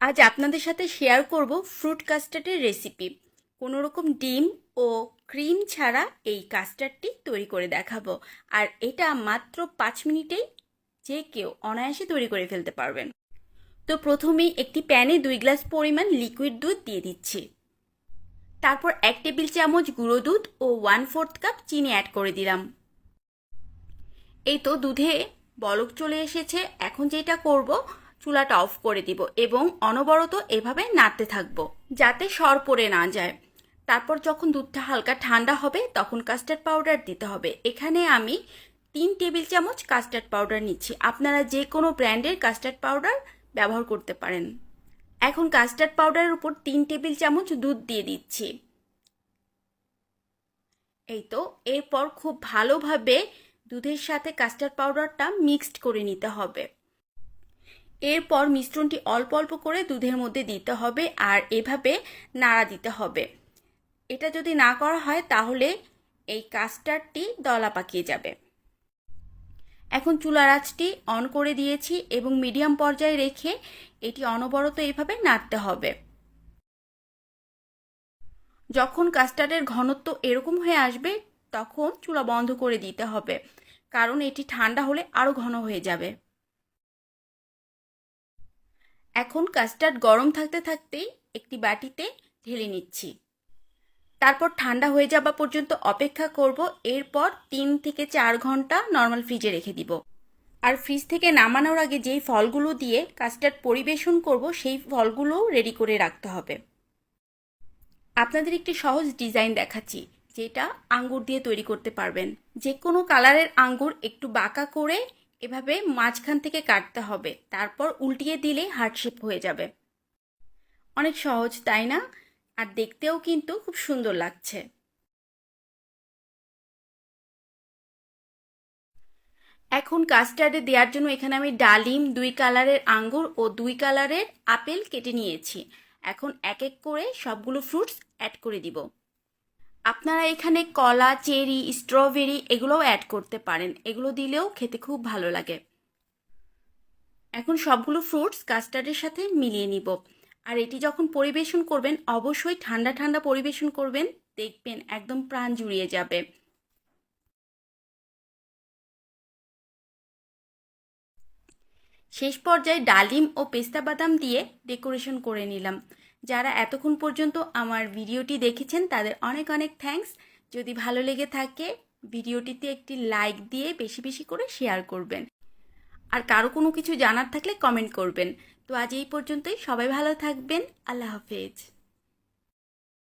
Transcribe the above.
আজ আপনাদের সাথে শেয়ার করব ফ্রুট কাস্টার্ডের রেসিপি। কোনো রকম ডিম ও ক্রিম ছাড়া এই কাস্টার্ডটি তৈরি করে দেখাবো। আর এটা মাত্র 5 মিনিটেই যে কেউ অনায়াসে তৈরি করে ফেলতে পারবেন। তো প্রথমেই একটি প্যানে 2 গ্লাস পরিমাণ লিকুইড দুধ দিয়ে দিচ্ছি। তারপর 1 টেবিল চামচ গুঁড়ো দুধ ও 1/4 কাপ চিনি অ্যাড করে দিলাম। এই তো দুধে বলক চলে এসেছে। এখন যেটা করব, চুলাটা অফ করে দিব এবং অনবরত এভাবে নাড়তে থাকবো যাতে সর পড়ে না যায়। তারপর যখন দুধটা হালকা ঠান্ডা হবে তখন কাস্টার্ড পাউডার দিতে হবে। এখানে আমি 3 টেবিল চামচ কাস্টার্ড পাউডার নিচ্ছি। আপনারা যে কোনো ব্র্যান্ডের কাস্টার্ড পাউডার ব্যবহার করতে পারেন। এখন কাস্টার্ড পাউডারের উপর 3 টেবিল চামচ দুধ দিয়ে দিচ্ছি। এই তো এরপর খুব ভালোভাবে দুধের সাথে কাস্টার্ড পাউডারটা মিক্সড করে নিতে হবে। এরপর মিশ্রণটি অল্প অল্প করে দুধের মধ্যে দিতে হবে আর এভাবে নাড়া দিতে হবে। এটা যদি না করা হয় তাহলে এই কাস্টার্ডটি দলা পাকিয়ে যাবে। এখন চুলার আঁচটি অন করে দিয়েছি এবং মিডিয়াম পর্যায়ে রেখে এটি অনবরত এইভাবে নাড়তে হবে। যখন কাস্টার্ডের ঘনত্ব এরকম হয়ে আসবে তখন চুলা বন্ধ করে দিতে হবে, কারণ এটি ঠান্ডা হলে আরও ঘন হয়ে যাবে। এখন কাস্টার্ড গরম থাকতে থাকতেই একটি বাটিতে ঢেলে নিচ্ছি। তারপর ঠান্ডা হয়ে যাওয়া পর্যন্ত অপেক্ষা করব। এরপর 3 থেকে 4 ঘন্টা নর্মাল ফ্রিজে রেখে দিব। আর ফ্রিজ থেকে নামানোর আগে যেই ফলগুলো দিয়ে কাস্টার্ড পরিবেশন করব সেই ফলগুলোও রেডি করে রাখতে হবে। আপনাদের একটি সহজ ডিজাইন দেখাচ্ছি যেটা আঙ্গুর দিয়ে তৈরি করতে পারবেন। যে কোনো কালারের আঙ্গুর একটু বাঁকা করে এভাবে মাঝখান থেকে কাটতে হবে, তারপর উল্টিয়ে দিলে হার্ট শেপ হয়ে যাবে। অনেক সহজ, তাই না? আর দেখতেও কিন্তু খুব সুন্দর লাগছে। এখন কাস্টার্ডে দেওয়ার জন্য এখানে আমি ডালিম, 2 কালারের আঙ্গুর ও 2 কালারের আপেল কেটে নিয়েছি। এখন এক এক করে সবগুলো ফ্রুটস অ্যাড করে দিব। আপনারা এখানে কলা, চেরি, স্ট্রবেরি এগুলোও অ্যাড করতে পারেন। এগুলো দিলেও খেতে খুব ভালো লাগে। এখন সবগুলো ফ্রুটস কাস্টার্ডের সাথে মিলিয়ে নিব। আর এটি যখন পরিবেশন করবেন অবশ্যই ঠান্ডা ঠান্ডা পরিবেশন করবেন, দেখবেন একদম প্রাণ জুড়িয়ে যাবে। শেষ পর্যায়ে ডালিম ও পেস্তা বাদাম দিয়ে ডেকোরেশন করে নিলাম। যারা এতক্ষণ পর্যন্ত আমার ভিডিওটি দেখেছেন তাদের অনেক অনেক থ্যাঙ্কস। যদি ভালো লেগে থাকে ভিডিওটিতে একটি লাইক দিয়ে বেশি বেশি করে শেয়ার করবেন। আর কারো কোনো কিছু জানার থাকলে কমেন্ট করবেন। তো আজ এই পর্যন্তই, সবাই ভালো থাকবেন। আল্লাহ হাফেজ।